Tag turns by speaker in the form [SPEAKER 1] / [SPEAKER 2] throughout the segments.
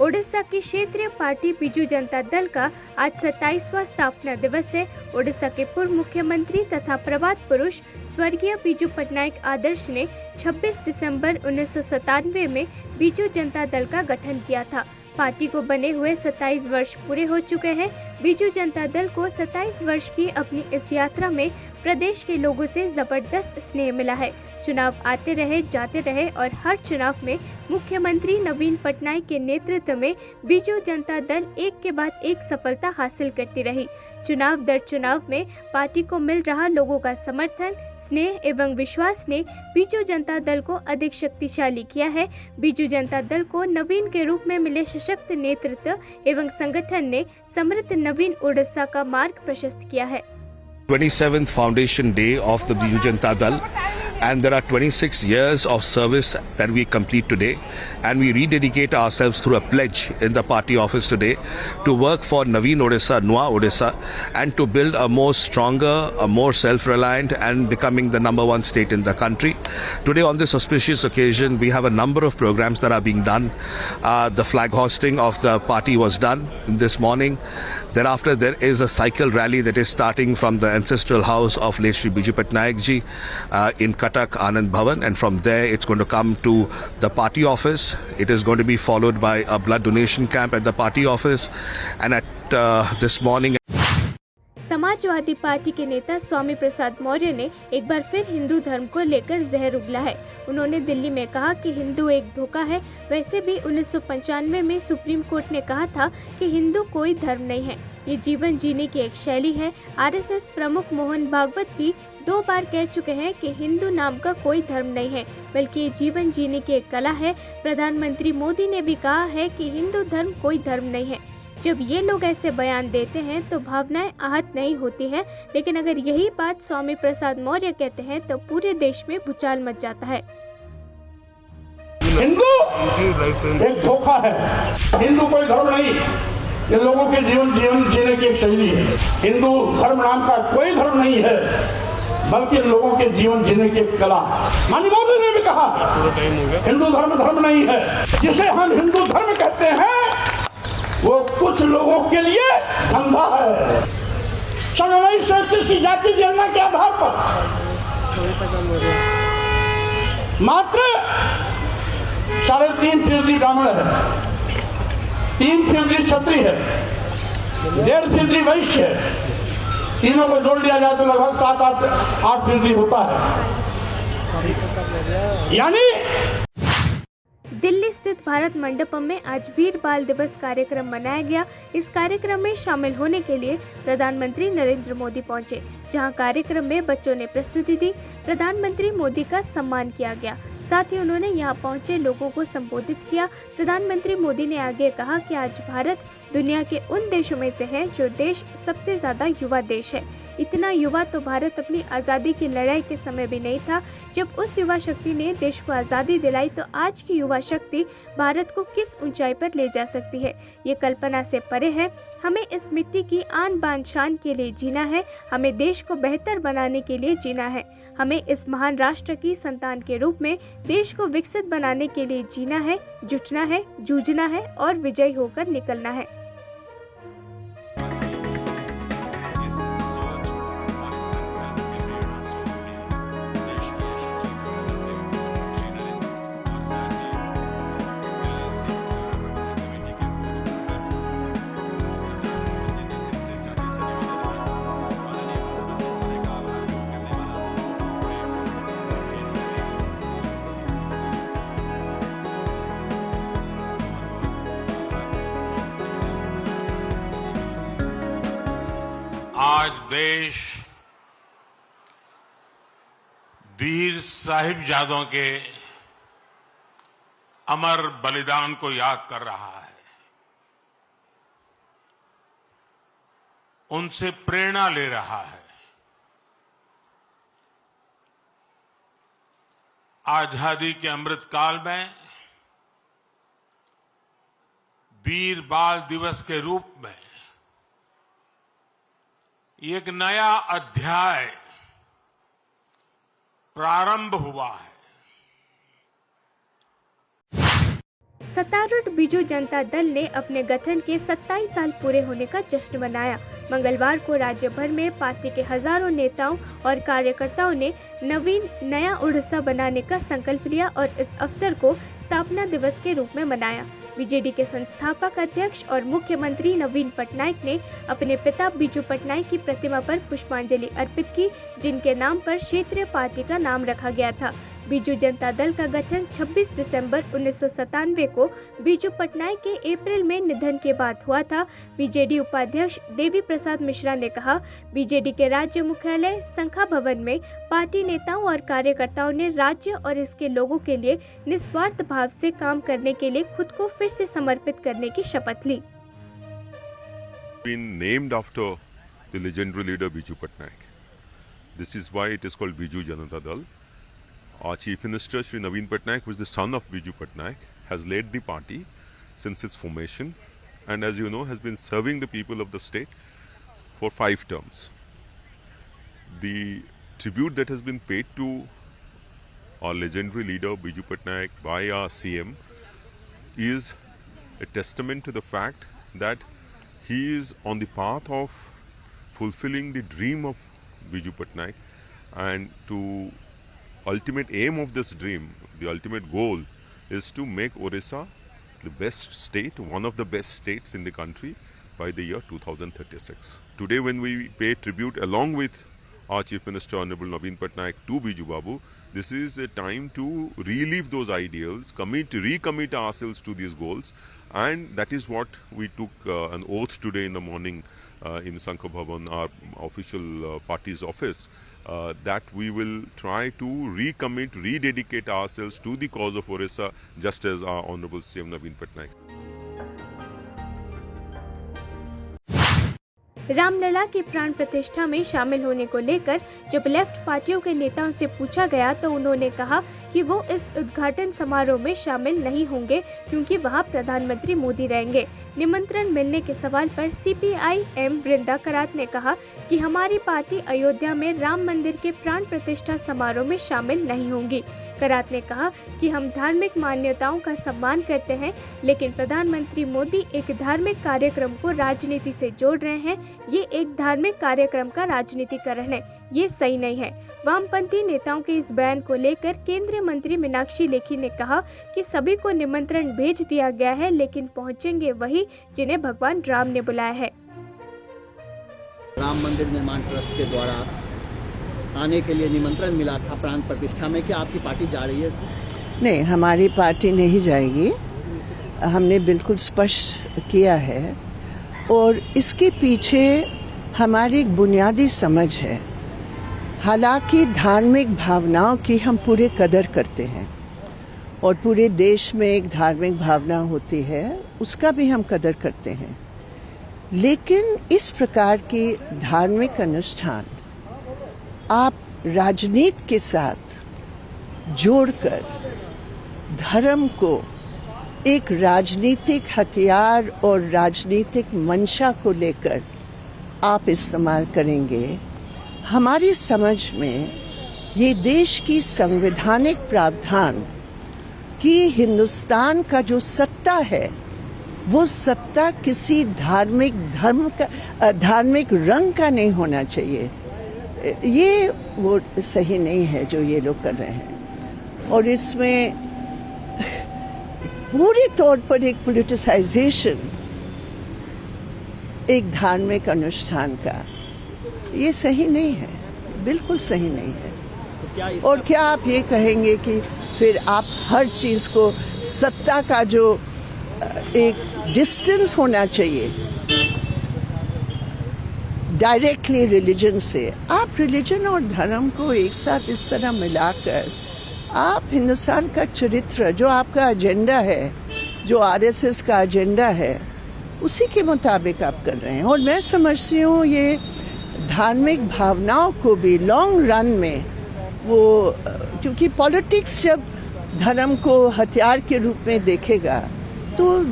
[SPEAKER 1] ओडिशा की क्षेत्रीय पार्टी बीजू जनता दल का आज 27वां स्थापना दिवस है। ओडिशा के पूर्व मुख्यमंत्री तथा प्रवाद पुरुष स्वर्गीय बीजू पटनायक आदर्श ने 26 दिसंबर 1997 में बीजू जनता दल का गठन किया था। पार्टी को बने हुए 27 वर्ष पूरे हो चुके हैं। बीजू जनता दल को 27 वर्ष की अपनी इस यात्रा में प्रदेश के लोगों से जबरदस्त स्नेह मिला है। चुनाव आते रहे जाते रहे और हर चुनाव में मुख्यमंत्री नवीन पटनायक के नेतृत्व में बीजू जनता दल एक के बाद एक सफलता हासिल करती रही। चुनाव दर चुनाव में पार्टी को मिल रहा लोगों का समर्थन, स्नेह एवं विश्वास ने बीजू जनता दल को अधिक शक्तिशाली किया है। बीजू जनता दल को नवीन के रूप में मिले सशक्त नेतृत्व एवं संगठन ने समृद्ध नवीन ओडिशा का मार्ग प्रशस्त किया है।
[SPEAKER 2] 27th foundation day of the Biju Janata Dal, and there are 26 years of service that we complete today, and we rededicate ourselves through a pledge in the party office today to work for Naveen Odisha, Nua Odisha, and to build a more stronger, a more self-reliant and becoming the #1 state in the country. Today on this auspicious occasion, we have a number of programs that are being done. The flag hosting of the party was done this morning. Thereafter, there is a cycle rally that is starting from the ancestral house of late Shri Biju Patnaik ji in Katak Anand Bhavan, and from there it's going to come to the party office. It is going to be followed by a blood donation camp at the party office, and at this morning
[SPEAKER 1] Samajwadi party के नेता स्वामी प्रसाद मौर्य ने एक बार फिर हिंदू धर्म को लेकर जहर उगला है। उन्होंने दिल्ली में कहा कि हिंदू एक धोखा है। वैसे भी 1995 में सुप्रीम कोर्ट ने कहा था कि हिंदू कोई धर्म नहीं है, ये जीवन जीने की एक शैली है। आरएसएस प्रमुख मोहन भागवत भी 2 बार कह चुके हैं कि हिंदू नाम का कोई धर्म नहीं है, बल्कि ये जीवन जीने की एक कला है। प्रधानमंत्री मोदी ने भी कहा है कि हिंदू धर्म कोई धर्म नहीं है। जब ये लोग ऐसे बयान देते हैं तो भावनाएं आहत नहीं होती हैं, लेकिन अगर यही बात स्वामी प्रसाद मौर्य कहते हैं तो पूरे देश में भूचाल मच जाता है।
[SPEAKER 3] हिंदू एक धोखा है, हिंदू कोई धर्म नहीं, ये लोगों के जीवन जीने की एक शैली है। हिंदू धर्म नाम का कोई धर्म नहीं है, बल्कि लोगों के जीवन जीने की एक कला। माननीय मोदी ने भी कहा हिंदू धर्म नहीं है। जिसे हम हिंदू धर्म कहते हैं वो कुछ लोगों के लिए धंधा है। सन 1931 की जाति जनगणना के आधार पर मात्र 3.5% ब्राह्मण है, 3% क्षत्रिय है, 1.5% वैश्य है। तीनों को जोड़ लिया जाए तो लगभग 7-8% होता है। यानी
[SPEAKER 1] दिल्ली स्थित भारत मंडपम में आज वीर बाल दिवस कार्यक्रम मनाया गया। इस कार्यक्रम में शामिल होने के लिए प्रधानमंत्री नरेंद्र मोदी पहुंचे, जहां कार्यक्रम में बच्चों ने प्रस्तुति दी। प्रधानमंत्री मोदी का सम्मान किया गया, साथ ही उन्होंने यहां पहुंचे लोगों को संबोधित किया। प्रधानमंत्री मोदी ने आगे कहा कि आज भारत दुनिया के उन देशों में से है जो देश सबसे ज्यादा युवा देश है। इतना युवा तो भारत अपनी आज़ादी की लड़ाई के समय भी नहीं था। जब उस युवा शक्ति ने देश को आज़ादी दिलाई तो आज की युवा शक्ति भारत को किस ऊंचाई पर ले जा सकती है, ये कल्पना से परे है। हमें इस मिट्टी की आन बान शान के लिए जीना है, हमें देश को बेहतर बनाने के लिए जीना है, हमें इस महान राष्ट्र की संतान के रूप में देश को विकसित बनाने के लिए जीना है, जुटना है, जूझना है और विजयी होकर निकलना है।
[SPEAKER 4] आज देश वीर साहिबजादों के अमर बलिदान को याद कर रहा है, उनसे प्रेरणा ले रहा है। आजादी के अमृत काल में वीर बाल दिवस के रूप में एक नया अध्याय प्रारंभ हुआ है।
[SPEAKER 1] सत्तारूढ़ बीजू जनता दल ने अपने गठन के 27 साल पूरे होने का जश्न मनाया। मंगलवार को राज्य भर में पार्टी के हजारों नेताओं और कार्यकर्ताओं ने नवीन नया उड़ीसा बनाने का संकल्प लिया और इस अवसर को स्थापना दिवस के रूप में मनाया। बीजेडी के संस्थापक अध्यक्ष और मुख्यमंत्री नवीन पटनायक ने अपने पिता बीजू पटनायक की प्रतिमा पर पुष्पांजलि अर्पित की, जिनके नाम पर क्षेत्रीय पार्टी का नाम रखा गया था। बीजू जनता दल का गठन 26 दिसंबर 1997 को बीजू पटनायक के अप्रैल में निधन के बाद हुआ था। बीजेडी उपाध्यक्ष देवी प्रसाद मिश्रा ने कहा, बीजेडी के राज्य मुख्यालय संखा भवन में पार्टी नेताओं और कार्यकर्ताओं ने राज्य और इसके लोगों के लिए निस्वार्थ भाव से काम करने के लिए खुद को फिर से समर्पित करने की शपथ ली।
[SPEAKER 5] Been named after the legendary leader Biju Patnaik. This is why it is called Biju Janata Dal. Our Chief Minister Shri Naveen Patnaik, who is the son of Biju Patnaik, has led the party since its formation and, as you know, has been serving the people of the state for 5 terms. The tribute that has been paid to our legendary leader Biju Patnaik by our CM is a testament to the fact that he is on the path of fulfilling the dream of Biju Patnaik, and to ultimate aim of this dream, the ultimate goal is to make Orissa the best state, one of the best states in the country by the year 2036. Today, when we pay tribute along with our Chief Minister Honorable Naveen Patnaik to Biju Babu, this is a time to relive those ideals, recommit ourselves to these goals, and that is what we took an oath today in the morning in Sankha Bhavan, our official party's office, that we will try to recommit, rededicate ourselves to the cause of Orissa, just as our Honorable CM Naveen Patnaik.
[SPEAKER 1] Ramlala की प्राण प्रतिष्ठा में शामिल होने को लेकर जब left पार्टियों के नेताओं से पूछा गया तो उन्होंने कहा कि वो इस उद्घाटन समारोह में शामिल नहीं होंगे क्योंकि वहां प्रधानमंत्री मोदी रहेंगे। निमंत्रण मिलने के सवाल पर CPI-M वृंदा करात ने कहा कि हमारी पार्टी अयोध्या में राम मंदिर के प्राण प्रतिष्ठा समारोह में शामिल नहीं होंगी। करात ने कहा कि हम धार्मिक मान्यताओं का सम्मान करते हैं, लेकिन प्रधानमंत्री मोदी एक धार्मिक कार्यक्रम को राजनीति से जोड़ रहे हैं। ये एक धार्मिक कार्यक्रम का राजनीतिकरण है, ये सही नहीं है। वामपंथी नेताओं के इस बयान को लेकर केंद्रीय मंत्री मीनाक्षी लेखी ने कहा कि सभी को निमंत्रण भेज दिया गया है, लेकिन पहुंचेंगे वही जिन्हें भगवान राम ने बुलाया है।
[SPEAKER 6] राम मंदिर निर्माण ट्रस्ट के द्वारा आने के लिए निमंत्रण मिला था प्राण प्रतिष्ठा में, क्या आपकी पार्टी जा रही है?
[SPEAKER 7] नहीं, हमारी पार्टी नहीं जाएगी। हमने बिल्कुल स्पष्ट किया है और इसके पीछे हमारी एक बुनियादी समझ है। हालांकि धार्मिक भावनाओं की हम पूरे कदर करते हैं और पूरे देश में एक धार्मिक भावना होती है, उसका भी हम कदर करते हैं, लेकिन इस प्रकार की धार्मिक अनुष्ठान आप राजनीति के साथ जोड़कर धर्म को एक राजनीतिक हथियार और राजनीतिक मंशा को लेकर आप इस्तेमाल करेंगे। हमारी समझ में ये देश की संवैधानिक प्रावधान कि हिंदुस्तान का जो सत्ता है वो सत्ता किसी धार्मिक रंग का नहीं होना चाहिए। ये वो सही नहीं है जो ये लोग कर रहे हैं, और इसमें पूरे तौर पर एक पॉलिटिसाइजेशन एक धार्मिक अनुष्ठान का, ये सही नहीं है, बिल्कुल सही नहीं है। और क्या आप ये कहेंगे कि फिर आप हर चीज को सत्ता का जो एक डिस्टेंस होना चाहिए डायरेक्टली रिलीजन से, आप रिलीजन और धर्म को एक साथ इस तरह मिलाकर आप हिंदुस्तान का चरित्र, जो आपका एजेंडा है, जो RSS का एजेंडा है, उसी के मुताबिक आप कर रहे हैं। और मैं समझती हूँ ये धार्मिक भावनाओं को भी लॉन्ग रन में वो, क्योंकि पॉलिटिक्स जब धर्म को हथियार के रूप में देखेगा तो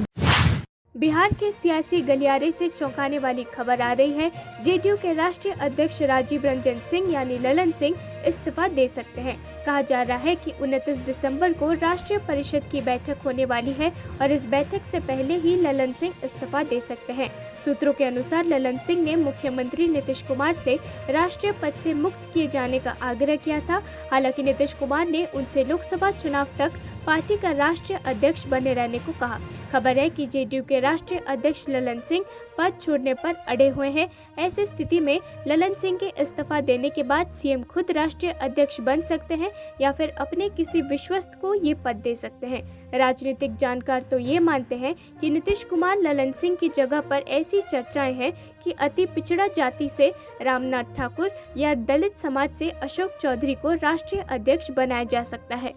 [SPEAKER 1] बिहार के सियासी गलियारे से चौंकाने वाली खबर आ रही है। JDU के राष्ट्रीय अध्यक्ष राजीव रंजन सिंह यानी ललन सिंह इस्तीफा दे सकते हैं। कहा जा रहा है कि 29 दिसंबर को राष्ट्रीय परिषद की बैठक होने वाली है और इस बैठक से पहले ही ललन सिंह इस्तीफा दे सकते हैं। सूत्रों के अनुसार ललन सिंह ने मुख्यमंत्री नीतीश कुमार से राष्ट्रीय पद से मुक्त किए जाने का आग्रह किया था। हालांकि नीतीश कुमार ने उनसे लोकसभा चुनाव तक पार्टी का राष्ट्रीय अध्यक्ष बने रहने को कहा। खबर है कि जेडीयू के राष्ट्रीय अध्यक्ष ललन सिंह पद छोड़ने पर अड़े हुए हैं। ऐसी स्थिति में ललन सिंह के इस्तीफा देने के बाद सीएम खुद राष्ट्रीय अध्यक्ष बन सकते हैं या फिर अपने किसी विश्वस्त को ये पद दे सकते हैं। राजनीतिक जानकार तो ये मानते हैं कि नीतीश कुमार ललन सिंह की जगह पर ऐसी चर्चाएं हैं कि अति पिछड़ा जाति से रामनाथ ठाकुर या दलित समाज से अशोक चौधरी को राष्ट्रीय अध्यक्ष बनाया जा सकता है।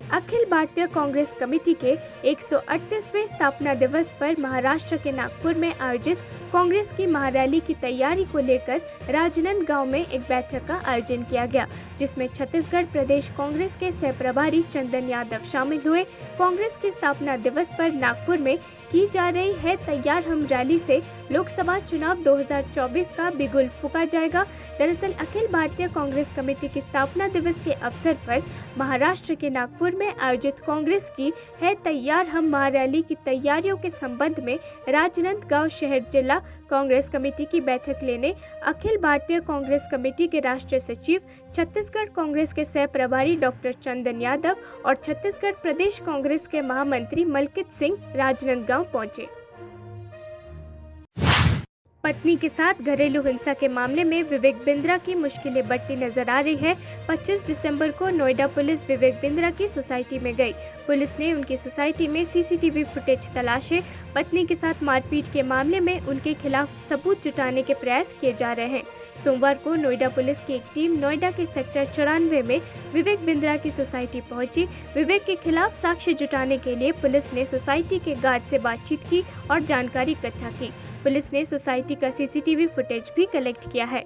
[SPEAKER 1] अखिल भारतीय कांग्रेस कमेटी के 138वें स्थापना दिवस पर महाराष्ट्र के नागपुर में आयोजित कांग्रेस की महारैली की तैयारी को लेकर राजनांदगांव में एक बैठक का आयोजन किया गया, जिसमें छत्तीसगढ़ प्रदेश कांग्रेस के सह प्रभारी चंदन यादव शामिल हुए। कांग्रेस के स्थापना दिवस पर नागपुर में की जा रही है तैयार हम रैली से लोकसभा चुनाव 2024 का बिगुल फूंका जाएगा। दरअसल अखिल भारतीय कांग्रेस कमेटी की स्थापना दिवस के अवसर पर महाराष्ट्र के नागपुर में आयोजित कांग्रेस की है तैयार हम महारैली की तैयारियों के संबंध में राजनांदगांव शहर जिला कांग्रेस कमेटी की बैठक लेने अखिल भारतीय कांग्रेस कमेटी के राष्ट्रीय सचिव, छत्तीसगढ़ कांग्रेस के सह प्रभारी डॉक्टर चंदन यादव और छत्तीसगढ़ प्रदेश कांग्रेस के महामंत्री मलकित सिंह राजनांदगांव पहुंचे। पत्नी के साथ घरेलू हिंसा के मामले में विवेक बिंद्रा की मुश्किलें बढ़ती नजर आ रही है। 25 दिसंबर को नोएडा पुलिस विवेक बिंद्रा की सोसाइटी में गई। पुलिस ने उनकी सोसाइटी में सीसीटीवी फुटेज तलाशे। पत्नी के साथ मारपीट के मामले में उनके खिलाफ सबूत जुटाने के प्रयास किए जा रहे हैं। सोमवार को नोएडा पुलिस की एक टीम नोएडा के सेक्टर 94 में विवेक बिंद्रा की सोसाइटी पहुंची। विवेक के खिलाफ साक्ष्य जुटाने के लिए पुलिस ने सोसाइटी के गार्ड से बातचीत की और जानकारी इकट्ठा की। पुलिस ने सोसाइटी का सीसीटीवी फुटेज भी कलेक्ट किया है।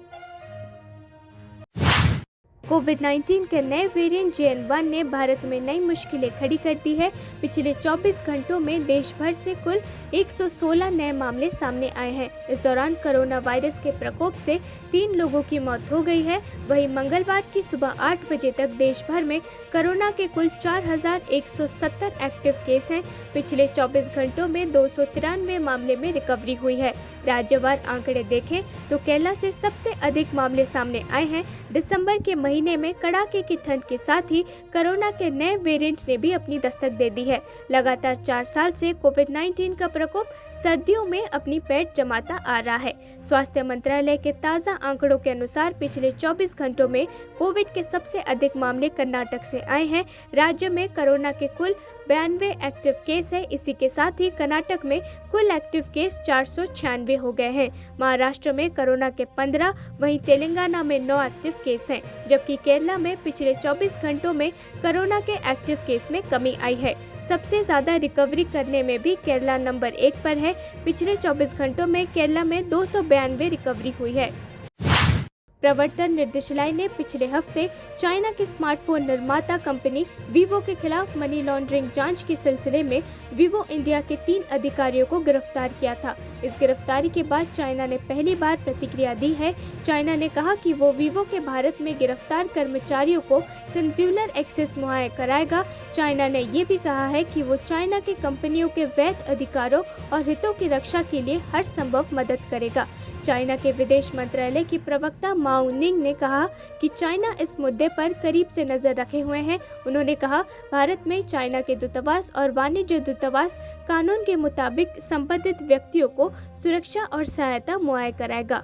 [SPEAKER 1] कोविड-19 के नए वेरिएंट JN.1 ने भारत में नई मुश्किलें खड़ी कर दी है। पिछले 24 घंटों में देश भर से कुल 116 नए मामले सामने आए हैं। इस दौरान कोरोना वायरस के प्रकोप से 3 लोगों की मौत हो गई है। वहीं मंगलवार की सुबह 8 बजे तक देश भर में कोरोना के कुल 4170 एक्टिव केस हैं। पिछले 24 घंटों में 293 मामले में रिकवरी हुई है। राज्यवार आंकड़े देखें तो केरला से सबसे अधिक मामले सामने आए हैं। दिसंबर के महीने में कड़ाके की ठंड के साथ ही कोरोना के नए वेरिएंट ने भी अपनी दस्तक दे दी है। लगातार 4 साल से कोविड-19 का प्रकोप सर्दियों में अपनी पैठ जमाता आ रहा है। स्वास्थ्य मंत्रालय के ताज़ा आंकड़ों के अनुसार पिछले 24 घंटों में कोविड के सबसे अधिक मामले कर्नाटक से आए हैं। राज्य में कोरोना के कुल 92 एक्टिव केस है। इसी के साथ ही कर्नाटक में कुल एक्टिव केस 496 हो गए हैं। महाराष्ट्र में कोरोना के 15, वहीं तेलंगाना में 9 एक्टिव केस हैं, जबकि केरला में पिछले 24 घंटों में कोरोना के एक्टिव केस में कमी आई है। सबसे ज्यादा रिकवरी करने में भी केरला नंबर 1 पर है। पिछले 24 घंटों में केरला में 292 रिकवरी हुई है। प्रवर्तन निदेशालय ने पिछले हफ्ते चाइना की स्मार्टफोन निर्माता कंपनी वीवो के खिलाफ मनी लॉन्ड्रिंग जांच के सिलसिले में वीवो इंडिया के 3 अधिकारियों को गिरफ्तार किया था। इस गिरफ्तारी के बाद चाइना ने पहली बार प्रतिक्रिया दी है। चाइना ने कहा कि वो वीवो के भारत में गिरफ्तार कर्मचारियों को कंज्यूमर एक्सेस मुहैया कराएगा। चाइना ने ये भी कहा है कि वो चाइना की कंपनियों के वैध अधिकारों और हितों की रक्षा के लिए हर संभव मदद करेगा। चाइना के विदेश मंत्रालय की प्रवक्ता माओ निंग ने कहा कि चाइना इस मुद्दे पर करीब से नजर रखे हुए हैं। उन्होंने कहा, भारत में चाइना के दूतावास और वाणिज्य दूतावास कानून के मुताबिक संबंधित व्यक्तियों को सुरक्षा और सहायता मुहैया कराएगा।